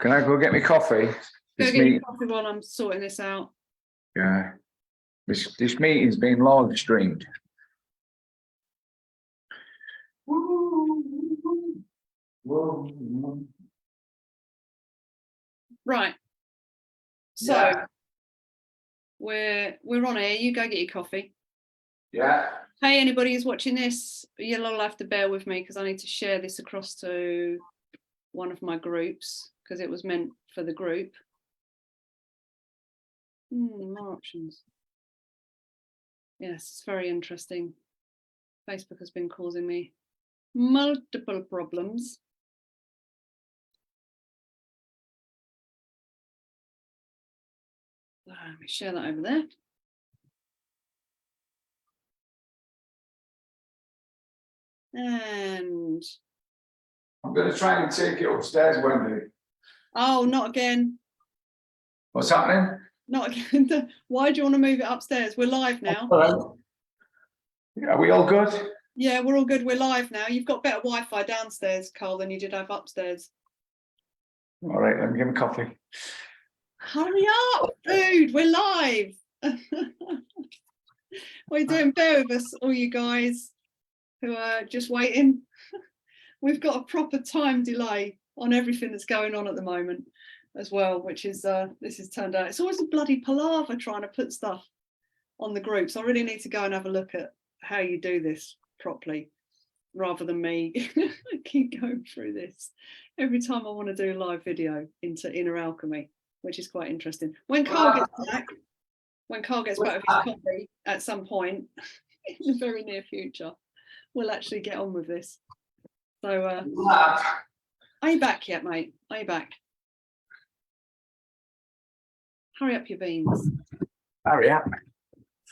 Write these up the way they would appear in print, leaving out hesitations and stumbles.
Can I go get me coffee? Go get your coffee while I'm sorting this out. Yeah. This meeting's been live streamed. Right. So Yeah. we're on here. You go get your coffee. Yeah. Hey, anybody who's watching this, you'll all have to bear with me because I need to share this across to one of my groups because it was meant for the group. More options. Yes, it's very interesting. Facebook has been causing me multiple problems. Let me share that over there. And I'm going to try and take it upstairs, Wendy. oh, not again. What's happening? Not again. Why do you want to move it upstairs? We're live now. All right. Are we all good? Yeah, we're all good. We're live now. You've got better Wi-Fi downstairs, Carl, than you did have upstairs. All right, let me get my coffee. Hurry up, dude. We're live. What are you doing? Bear with us, all you guys who are just waiting. We've got a proper time delay on everything that's going on at the moment as well, which is this has turned out. It's always a bloody palaver trying to put stuff on the groups. I really need to go and have a look at how you do this properly rather than me keep going through this every time I want to do a live video into Inner Alchemy, which is quite interesting. When Carl gets back with his coffee at some point in the very near future, we'll actually get on with this. So are you back yet, mate? Are you back? Hurry up your beans. Hurry up.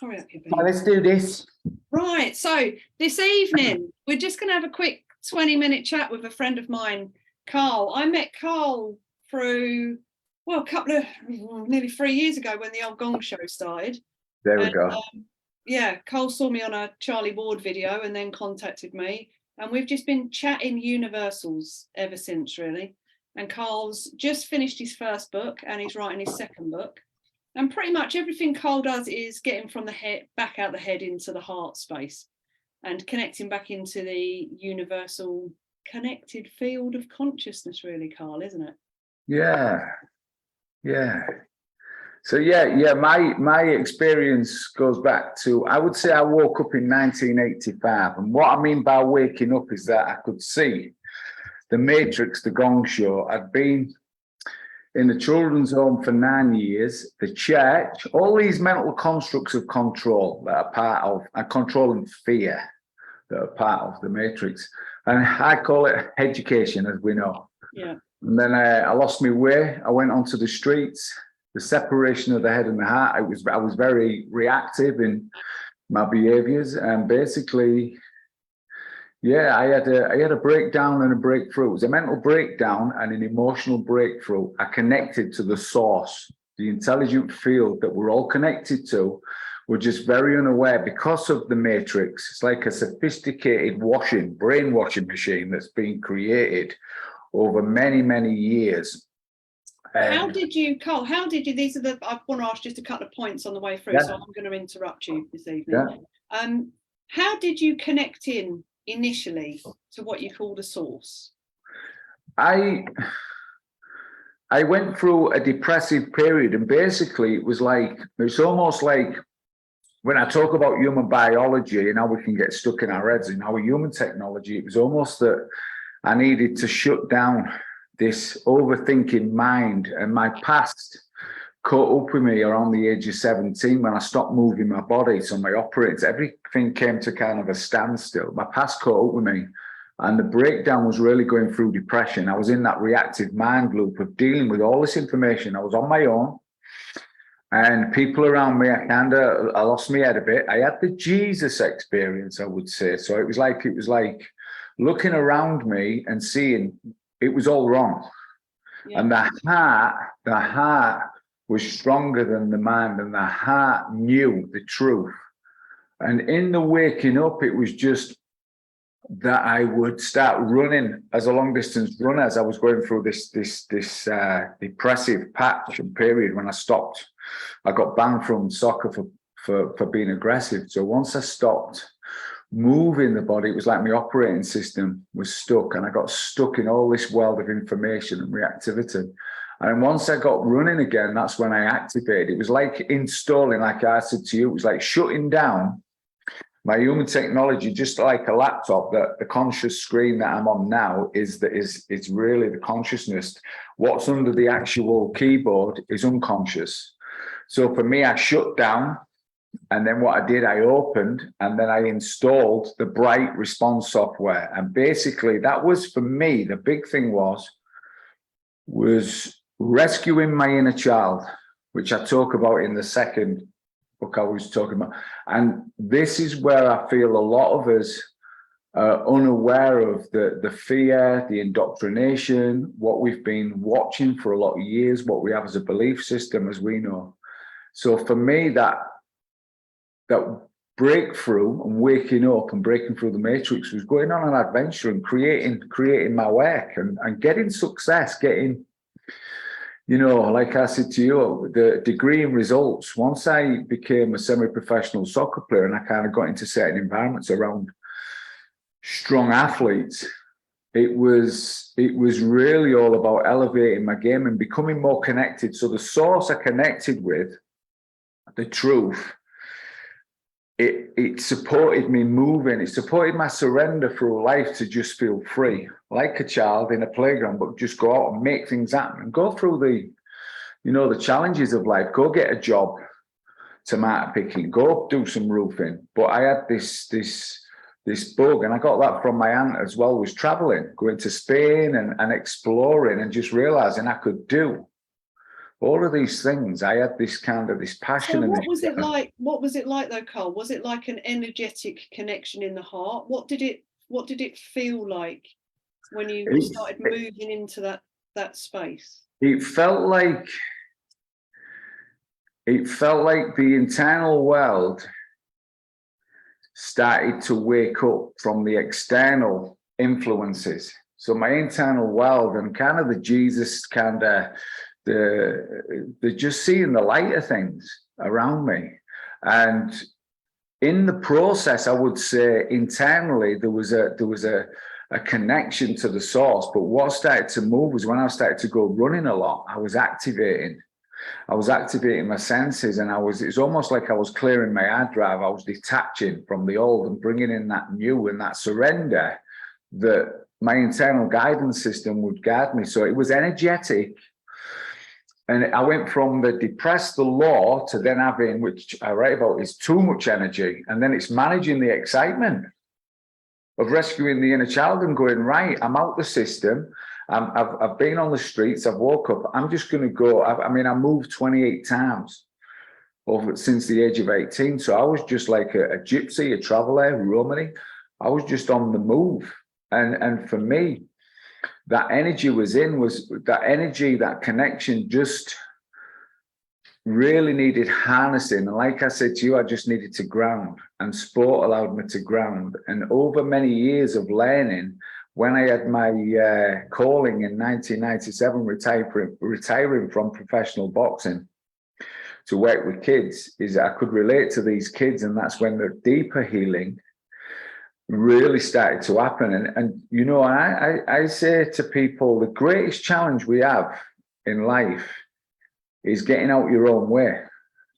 Hurry up your beans. Let's do this. Right, so this evening we're just going to have a quick 20-minute chat with a friend of mine, Carl. I met Carl through, well, a couple of, nearly 3 years ago when the old Gong Show started. There we go. Yeah, Carl saw me on a Charlie Ward video and then contacted me. And we've just been chatting universals ever since, really. And Carl's just finished his first book and he's writing his second book. And pretty much everything Carl does is getting from the head, back out the head into the heart space and connecting back into the universal connected field of consciousness, really, Carl, isn't it? Yeah. Yeah. So yeah, my experience goes back to, I would say I woke up in 1985. And what I mean by waking up is that I could see the Matrix, the Gong Show. I'd been in the children's home for 9 years, the church, all these mental constructs of control that are part of, and control and fear that are part of the Matrix. And I call it education, as we know. Yeah. And then I lost my way. I went onto the streets. The separation of the head and the heart. I was very reactive in my behaviors, and basically, yeah, I had a breakdown and a breakthrough. It was a mental breakdown and an emotional breakthrough. I connected to the source, the intelligent field that we're all connected to. We're just very unaware because of the Matrix. It's like a sophisticated brainwashing machine that's been created over many, many years. How did you, Carl, these are the, I want to ask just a couple of points on the way through, yeah. So I'm going to interrupt you this evening. Yeah. How did you connect in initially to what you call the source? I went through a depressive period, and basically it's almost like when I talk about human biology and how we can get stuck in our heads and our human technology, it was almost that I needed to shut down this overthinking mind, and my past caught up with me around the age of 17 when I stopped moving my body. So my operates, everything came to kind of a standstill. My past caught up with me, and the breakdown was really going through depression. I was in that reactive mind loop of dealing with all this information. I was on my own, and people around me, I lost my head a bit. I had the Jesus experience, I would say. So it was like looking around me and seeing it was all wrong. Yeah. And the heart was stronger than the mind, and the heart knew the truth. And in the waking up, it was just that I would start running as a long distance runner as I was going through this depressive patch and period when I stopped. I got banned from soccer for being aggressive. So once I stopped moving the body, it was like my operating system was stuck, and I got stuck in all this world of information and reactivity. And once I got running again, that's when I activated. It was like installing, like I said to you, it was like shutting down my human technology, just like a laptop. That the conscious screen that I'm on now is really the consciousness. What's under the actual keyboard is unconscious. So for me, I shut down, and then what I did, I opened, and then I installed the Bright Response software. And basically, that was for me, the big thing was rescuing my inner child, which I talk about in the second book I was talking about. And this is where I feel a lot of us are unaware of the fear, the indoctrination, what we've been watching for a lot of years, what we have as a belief system, as we know. So for me, that breakthrough and waking up and breaking through the matrix was going on an adventure and creating my work and getting success, getting, you know, like I said to you, the degree in results. Once I became a semi-professional soccer player and I kind of got into certain environments around strong athletes, it was really all about elevating my game and becoming more connected. So the source I connected with, the truth, it supported me moving. It supported my surrender through life to just feel free, like a child in a playground, but just go out and make things happen and go through the challenges of life. Go get a job, tomato picking, go do some roofing. But I had this bug, and I got that from my aunt as well, was traveling, going to Spain and exploring and just realizing I could do all of these things. I had this passion. So what was it like? What was it like though, Carl? Was it like an energetic connection in the heart? What did it feel like when you started moving into that space? It felt like the internal world started to wake up from the external influences. So my internal world and kind of the Jesus the just seeing the light of things around me. And in the process, I would say internally there was a connection to the source. But what started to move was when I started to go running a lot. I was activating my senses, and it's almost like I was clearing my hard drive. I was detaching from the old and bringing in that new and that surrender that my internal guidance system would guide me. So it was energetic. And I went from the depressed, the law, to then having, which I write about, is too much energy. And then it's managing the excitement of rescuing the inner child and going, right, I'm out the system. I've been on the streets. I've woke up. I'm just going to go. I moved 28 times since the age of 18. So I was just like a gypsy, a traveler, Romany. I was just on the move. And for me, that energy was that energy, that connection just really needed harnessing. And like I said to you, I just needed to ground, and sport allowed me to ground. And over many years of learning, when I had my calling in 1997, retiring from professional boxing to work with kids, is I could relate to these kids. And that's when the deeper healing really started to happen. And you know, I say to people, the greatest challenge we have in life is getting out your own way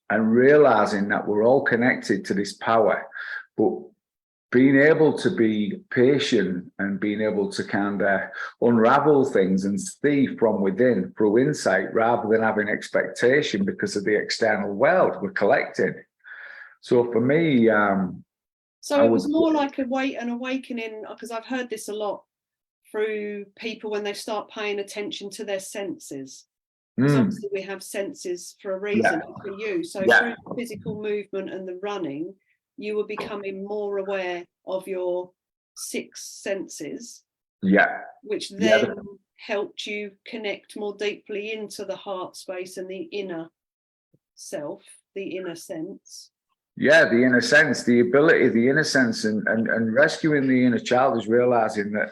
and realizing that we're all connected to this power, but being able to be patient and being able to kind of unravel things and see from within through insight, rather than having expectation because of the external world we're collecting. So for me, so it was more like an awakening, because I've heard this a lot through people when they start paying attention to their senses. Because obviously we have senses for a reason, for you. So through the physical movement and the running, you were becoming more aware of your 6 senses. Which then helped you connect more deeply into the heart space and the inner self, the inner sense. Yeah, the inner sense, the ability, the innocence, and rescuing the inner child is realizing that,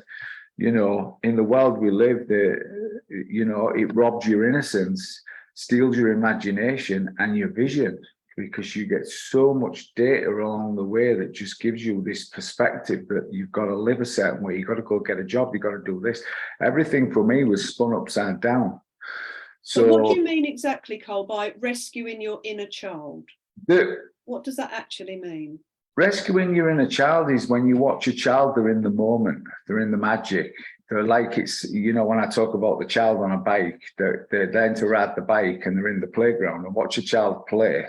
you know, in the world we live, you know, it robs your innocence, steals your imagination and your vision, because you get so much data along the way that just gives you this perspective that you've got to live a certain way, you've got to go get a job, you've got to do this. Everything for me was spun upside down. So what do you mean exactly, Cole, by rescuing your inner child? What does that actually mean? Rescuing your inner child is when you watch a child, they're in the moment, they're in the magic. They're like, it's, you know, when I talk about the child on a bike, they're learn to ride the bike and they're in the playground, and watch a child play.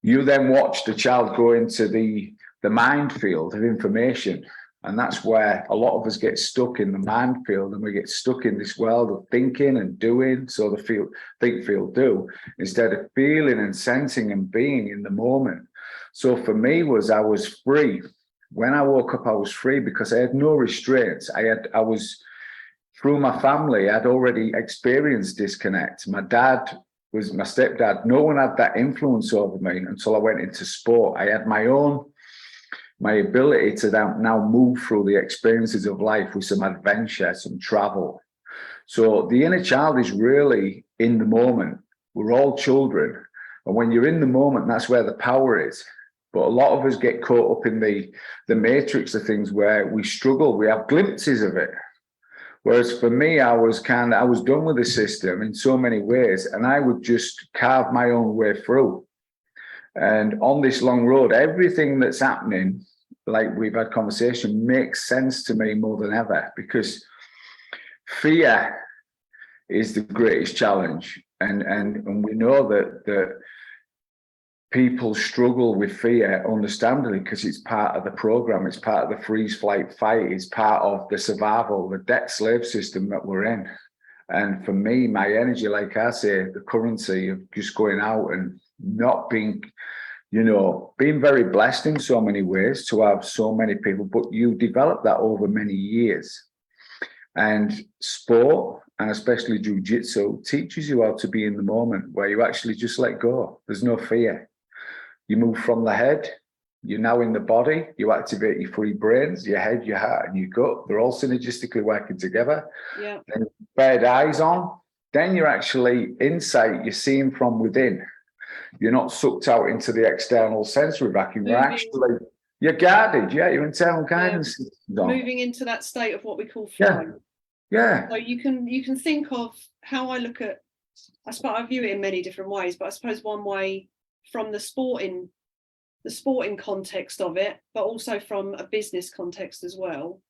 You then watch the child go into the minefield of information. And that's where a lot of us get stuck in the minefield, and we get stuck in this world of thinking and doing. So the think, feel, do, instead of feeling and sensing and being in the moment. So for me I was free. When I woke up, I was free because I had no restraints. I was, through my family, I'd already experienced disconnect. My dad was my stepdad. No one had that influence over me until I went into sport. I had my ability to now move through the experiences of life with some adventure, some travel. So the inner child is really in the moment. We're all children. And when you're in the moment, that's where the power is. But a lot of us get caught up in the matrix of things where we struggle. We have glimpses of it. Whereas for me, I was done with the system in so many ways, and I would just carve my own way through. And on this long road, everything that's happening, like we've had conversation, makes sense to me more than ever, because fear is the greatest challenge. And we know that people struggle with fear, understandably, because it's part of the program, it's part of the freeze, flight, fight, it's part of the survival, the debt slave system that we're in. And for me, my energy, like I say, the currency of just going out and not being, you know, being very blessed in so many ways to have so many people, but you develop that over many years. And sport, and especially jiu-jitsu, teaches you how to be in the moment, where you actually just let go. There's no fear. You move from the head, you're now in the body, you activate your three brains, your head, your heart, and your gut. They're all synergistically working together. Yeah. Then bird eyes on, then you're actually insight, you're seeing from within. You're not sucked out into the external sensory vacuum. You're guarded, yeah, your internal guidance. Yeah. Moving into that state of what we call flow. Yeah. So you can think of how I look at, I suppose I view it in many different ways, but I suppose one way from the sporting context of it, but also from a business context as well.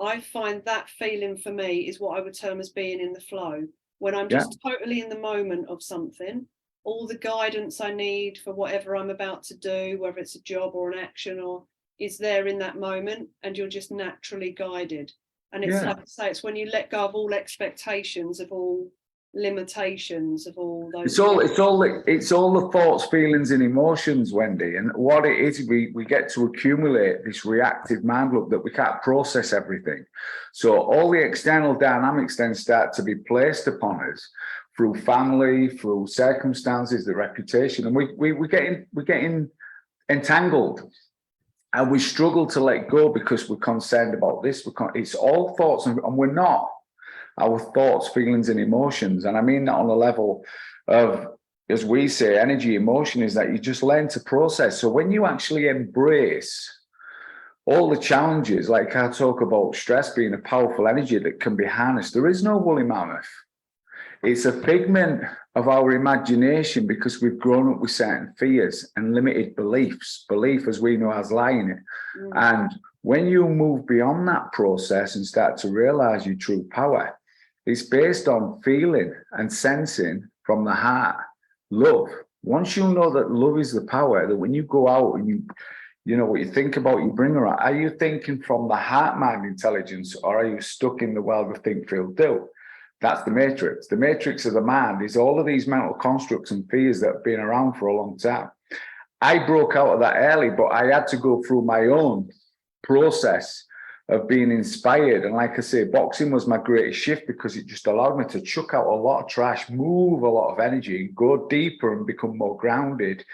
I find that feeling for me is what I would term as being in the flow, when I'm just totally in the moment of something. All the guidance I need for whatever I'm about to do, whether it's a job or an action, or is there in that moment, and you're just naturally guided. And it's like I say, it's when you let go of all expectations, of all limitations, of all those. It's all the thoughts, feelings, and emotions, Wendy. And what it is, we get to accumulate this reactive mind loop that we can't process everything. So all the external dynamics then start to be placed upon us through family, through circumstances, the reputation, and we're getting entangled. And we struggle to let go because we're concerned about this. It's all thoughts, and we're not. Our thoughts, feelings, and emotions. And I mean that on the level of, as we say, energy, emotion, is that you just learn to process. So when you actually embrace all the challenges, like I talk about stress being a powerful energy that can be harnessed, there is no woolly mammoth. It's a figment of our imagination because we've grown up with certain fears and limited beliefs. Belief, as we know, has lie in it. And when you move beyond that process and start to realize your true power, it's based on feeling and sensing from the heart, love. Once you know that love is the power, that when you go out and you know what you think about, you bring around, are you thinking from the heart, mind, intelligence, or are you stuck in the world of think, feel, do? That's the matrix. The matrix of the mind is all of these mental constructs and fears that have been around for a long time. I broke out of that early, but I had to go through my own process of being inspired. And like I say, boxing was my greatest shift because it just allowed me to chuck out a lot of trash, move a lot of energy, go deeper and become more grounded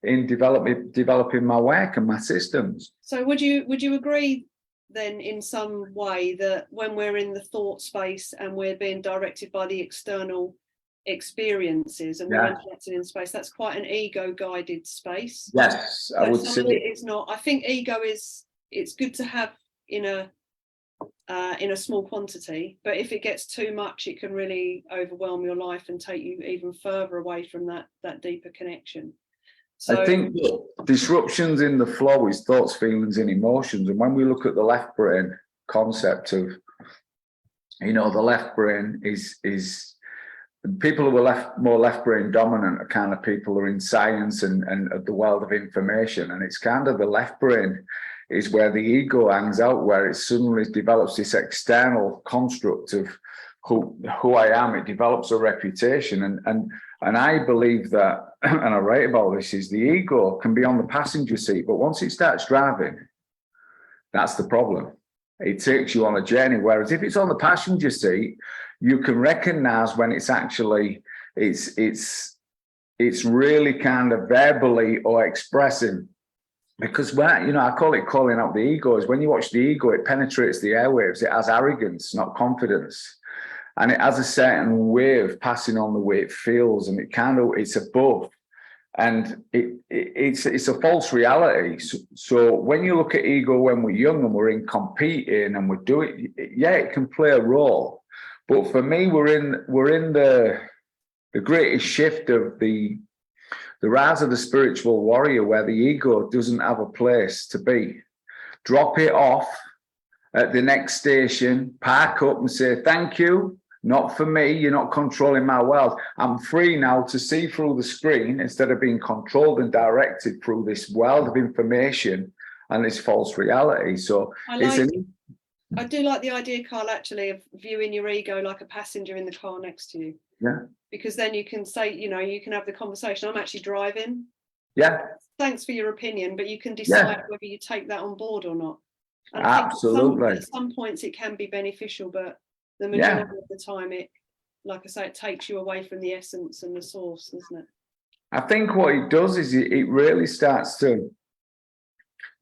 in developing my work and my systems. So would you agree then in some way that when we're in the thought space and we're being directed by the external experiences and we're interacting in space, that's quite an ego guided space? Yes, I would say it is not. I think ego it's good to have in a small quantity, but if it gets too much, it can really overwhelm your life and take you even further away from that deeper connection. So I think disruptions in the flow is thoughts, feelings, and emotions. And when we look at the left brain concept of, the left brain is people who are more left brain dominant are kind of people who are in science and the world of information. And it's kind of the left brain is where the ego hangs out, where it suddenly develops this external construct of who I am. It develops a reputation. And I believe that, and I write about this, is the ego can be on the passenger seat, but once it starts driving, that's the problem. It takes you on a journey. Whereas if it's on the passenger seat, you can recognize when it's actually, it's really kind of verbally or expressing. Because I call it calling out the ego, is when you watch the ego, it penetrates the airwaves. It has arrogance, not confidence. And it has a certain way of passing on the way it feels, and it's above. And it's a false reality. So when you look at ego when we're young and we're in competing and we're doing, it can play a role. But for me, we're in the greatest shift of the rise of the spiritual warrior, where the ego doesn't have a place to be. Drop it off at the next station, park up and say, thank you, not for me, you're not controlling my world. I'm free now to see through the screen instead of being controlled and directed through this world of information and this false reality. So I do like the idea, Carl, actually, of viewing your ego like a passenger in the car next to you. Yeah. Because then you can say, you can have the conversation. I'm actually driving. Yeah. Thanks for your opinion, but you can decide whether you take that on board or not. And absolutely. I think at some points it can be beneficial, but the majority of the time, like I say, it takes you away from the essence and the source, doesn't it? I think what it does is it really starts to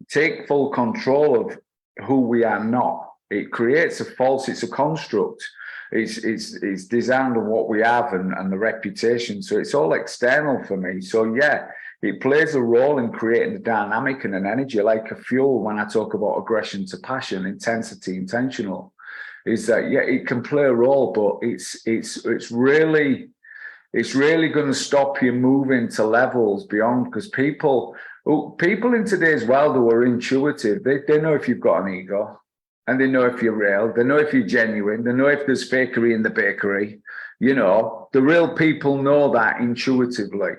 take full control of who we are not. It creates it's a construct. It's designed on what we have and the reputation. So it's all external for me. So it plays a role in creating a dynamic and an energy, like a fuel. When I talk about aggression to passion, intensity, intentional, is that it can play a role, but it's really going to stop you moving to levels beyond, because people in today's world who are intuitive, they know if you've got an ego. And they know if you're real, they know if you're genuine, they know if there's fakery in the bakery. The real people know that intuitively.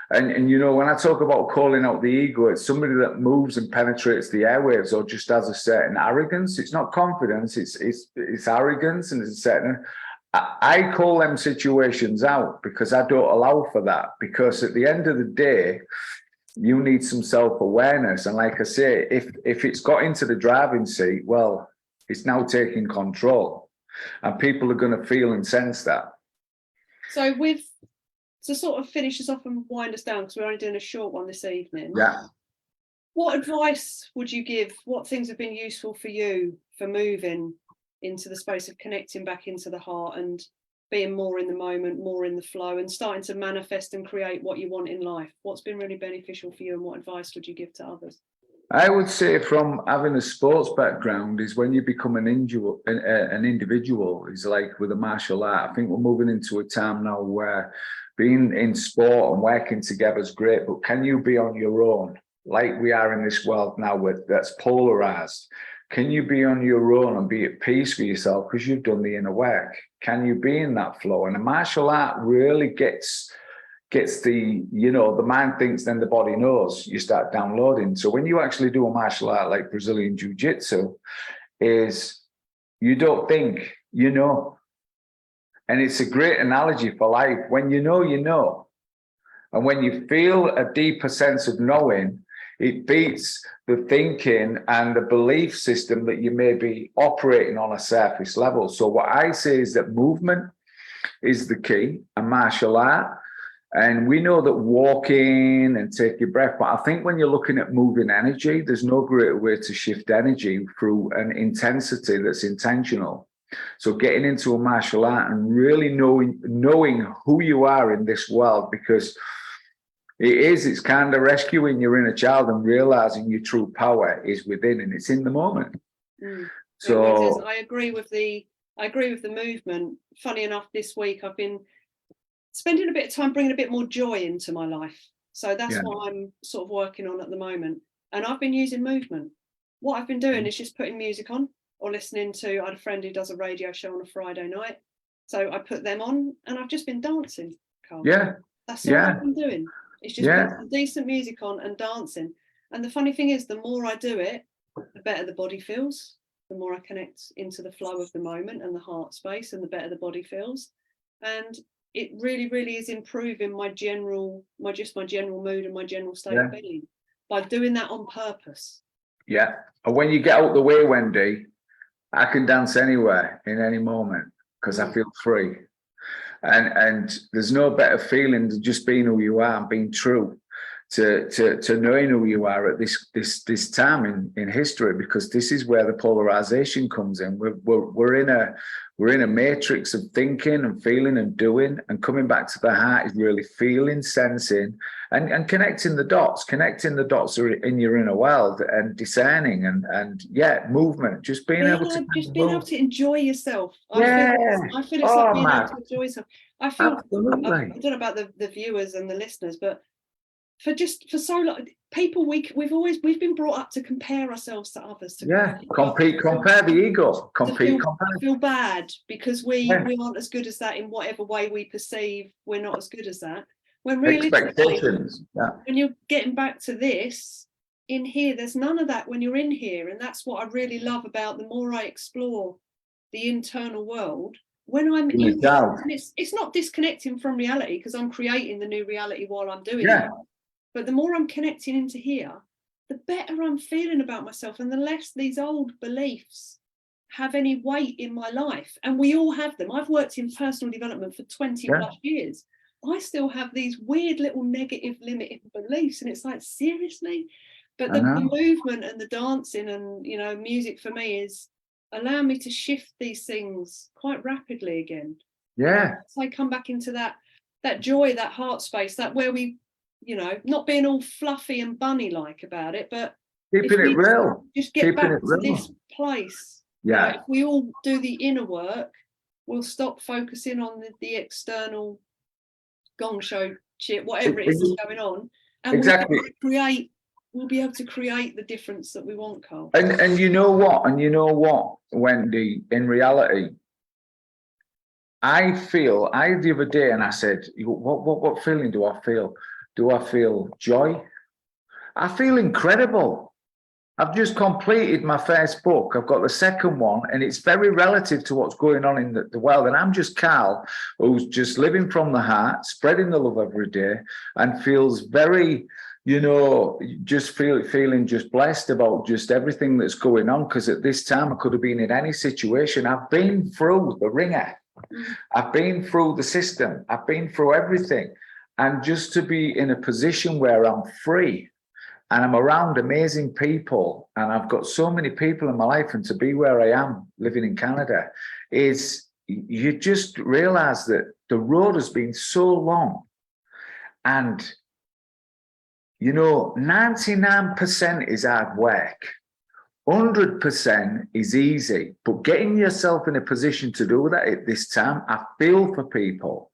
And when I talk about calling out the ego, it's somebody that moves and penetrates the airwaves or just has a certain arrogance. It's not confidence, it's arrogance, and it's a certain. I call them situations out because I don't allow for that. Because at the end of the day, you need some self-awareness. And like I say, if it's got into the driving seat, well, it's now taking control, and people are going to feel and sense that. So to sort of finish us off and wind us down, because we're only doing a short one this evening. Yeah. What advice would you give? What things have been useful for you for moving into the space of connecting back into the heart and being more in the moment, more in the flow, and starting to manifest and create what you want in life? What's been really beneficial for you, and what advice would you give to others? I would say, from having a sports background, is when you become an individual, is like with a martial art. I think we're moving into a time now where being in sport and working together is great, but can you be on your own, like we are in this world now that's polarized? Can you be on your own and be at peace with yourself because you've done the inner work? Can you be in that flow? And a martial art really gets the, the mind thinks, then the body knows. You start downloading. So when you actually do a martial art like Brazilian Jiu-Jitsu, is you don't think, And it's a great analogy for life. When you know, you know. And when you feel a deeper sense of knowing, it beats the thinking and the belief system that you may be operating on a surface level. So what I say is that movement is the key, a martial art. And we know that walking and take your breath, but I think when you're looking at moving energy, there's no greater way to shift energy through an intensity that's intentional. So getting into a martial art and really knowing who you are in this world, because it's kind of rescuing your inner child and realizing your true power is within and it's in the moment. So I agree with the movement. Funny enough, this week I've been spending a bit of time bringing a bit more joy into my life. So that's what I'm sort of working on at the moment. And I've been using movement. What I've been doing is just putting music on or listening to, I had a friend who does a radio show on a Friday night. So I put them on and I've just been dancing, Carl. Yeah. That's all I've been doing. It's just putting some decent music on and dancing. And the funny thing is, the more I do it, the better the body feels. The more I connect into the flow of the moment and the heart space, and the better the body feels. And it really, really is improving my general mood and my general state of being by doing that on purpose. Yeah. And when you get out the way, Wendy, I can dance anywhere in any moment because I feel free. And there's no better feeling than just being who you are and being true to knowing who you are at this time in history, because this is where the polarization comes in. We're in a matrix of thinking and feeling and doing, and coming back to the heart is really feeling, sensing, and connecting the dots in your inner world and discerning and movement, just being able to enjoy yourself. Yeah. I feel it's like being able to enjoy yourself. Absolutely. I don't know about the viewers and the listeners, but for so long, people we've been brought up to compare ourselves to others. Compare the ego. I feel bad because we aren't as good as that in whatever way we perceive we're not as good as that. When expectations. When you're getting back to this in here, there's none of that when you're in here, and that's what I really love about the more I explore the internal world. When I'm in it's not disconnecting from reality, because I'm creating the new reality while I'm doing it. But the more I'm connecting into here, the better I'm feeling about myself, and the less these old beliefs have any weight in my life. And we all have them. I've worked in personal development for 20 plus years. I still have these weird little negative limiting beliefs, and it's like, seriously? But the movement and the dancing and, music for me is allowing me to shift these things quite rapidly again. So I come back into that joy, that heart space, that where we, not being all fluffy and bunny like about it, but keeping it real. Just get back to this place. If we all do the inner work, we'll stop focusing on the external gong show shit, whatever it is that's going on, and we'll be able to create the difference that we want, Carl. And you know what, Wendy, in reality, I the other day, and I said, what feeling do I feel? Do I feel joy? I feel incredible. I've just completed my first book. I've got the second one, and it's very relative to what's going on in the world. And I'm just Carl, who's just living from the heart, spreading the love every day, and feels very, just feeling just blessed about just everything that's going on. Because at this time, I could have been in any situation. I've been through the ringer. I've been through the system. I've been through everything. And just to be in a position where I'm free and I'm around amazing people, and I've got so many people in my life, and to be where I am living in Canada, is you just realize that the road has been so long, and 99% is hard work, 100% is easy, but getting yourself in a position to do that at this time, I feel for people.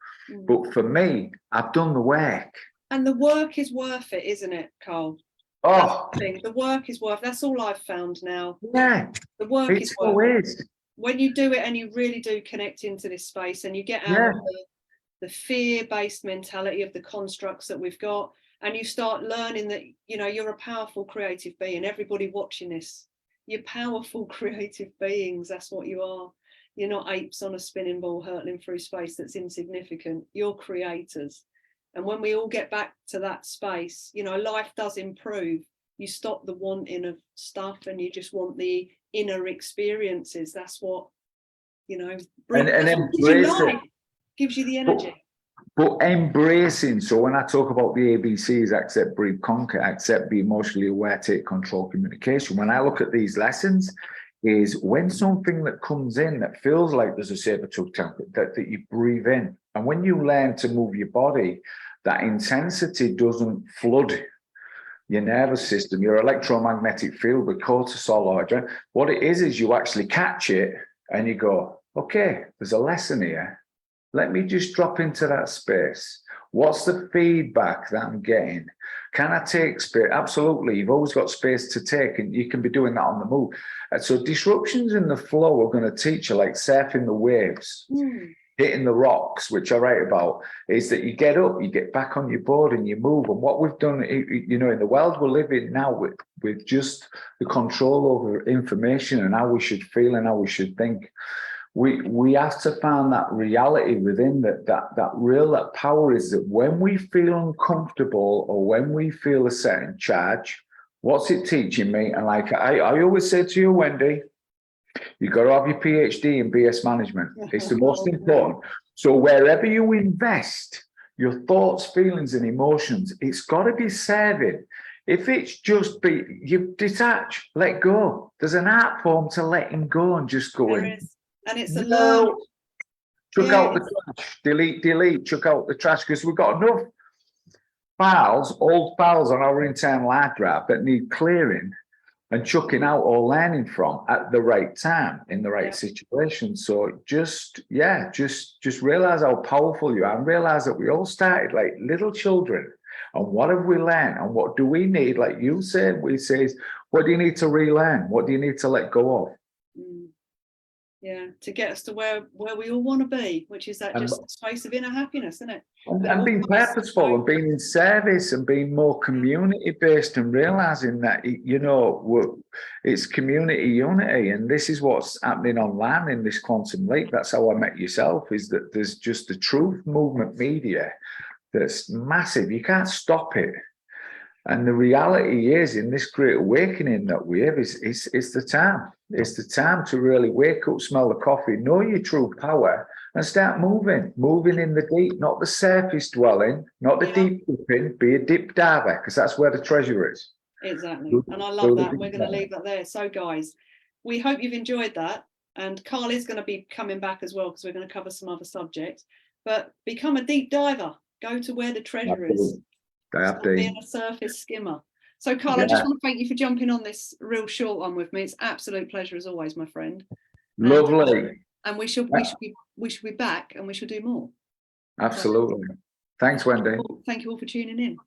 But for me, I've done the work. And the work is worth it, isn't it, Carl? The work is worth. That's all I've found now. Yeah. The work is worth it. When you do it and you really do connect into this space, and you get out of the fear-based mentality of the constructs that we've got, and you start learning that, you're a powerful creative being. Everybody watching this, you're powerful creative beings. That's what you are. You're not apes on a spinning ball hurtling through space that's insignificant. You're creators. And when we all get back to that space, life does improve. You stop the wanting of gives you inner experiences. That's what, gives you the energy. but embracing. So when I talk about the ABCs, accept, breathe, conquer, accept, be emotionally aware, take control, communication. When I look at these lessons, is when something that comes in that feels like there's a saber-tooth tank, that you breathe in. And when you learn to move your body, that intensity doesn't flood your nervous system, your electromagnetic field with cortisol or adrenaline. What it is you actually catch it and you go, okay, there's a lesson here. Let me just drop into that space. What's the feedback that I'm getting? Can I take space? Absolutely. You've always got space to take, and you can be doing that on the move. And so disruptions in the flow are going to teach you, like surfing the waves, hitting the rocks, which I write about, is that you get up, you get back on your board and you move. And what we've done, you know, in the world we're living now with just the control over information and how we should feel and how we should think, we have to find that reality within that power is that when we feel uncomfortable or when we feel a certain charge, what's it teaching me? And like I always say to you, Wendy, you got to have your PhD in BS management. It's the most important. So wherever you invest your thoughts, feelings, and emotions, it's got to be serving. If it's just you detach, let go. There's an art form to letting go and just going. And it's a learn. Chuck out the trash, delete, chuck out the trash, because we've got enough files, old files on our internal hard drive that need clearing and chucking out or learning from at the right time in the right situation. So just realize how powerful you are and realize that we all started like little children. And what have we learned? And what do we need? Like you said, we say, what do you need to relearn? What do you need to let go of? Yeah, to get us to where we all want to be, which is that just space of inner happiness, isn't it? And being purposeful and being in service and being more community-based and realizing that, you know, it's community unity. And this is what's happening online in this quantum leap. That's how I met yourself, is that there's just the truth movement media that's massive. You can't stop it. And the reality is, in this great awakening that we have, it's the time. It's the time to really wake up, smell the coffee, know your true power, and start moving in the deep, not the surface dwelling, not the deep dipping. Be a deep diver, because that's where the treasure is. Exactly. And I love that. And we're going to leave that there. So, guys, we hope you've enjoyed that. And Carl is going to be coming back as well, because we're going to cover some other subjects. But become a deep diver. Go to where the treasure is. Stop being a surface skimmer. So, Carl, I just want to thank you for jumping on this real short one with me. It's absolute pleasure as always, my friend. Lovely. And we should be back, and we should do more. Absolutely. Thanks, Wendy. Thank you all for tuning in.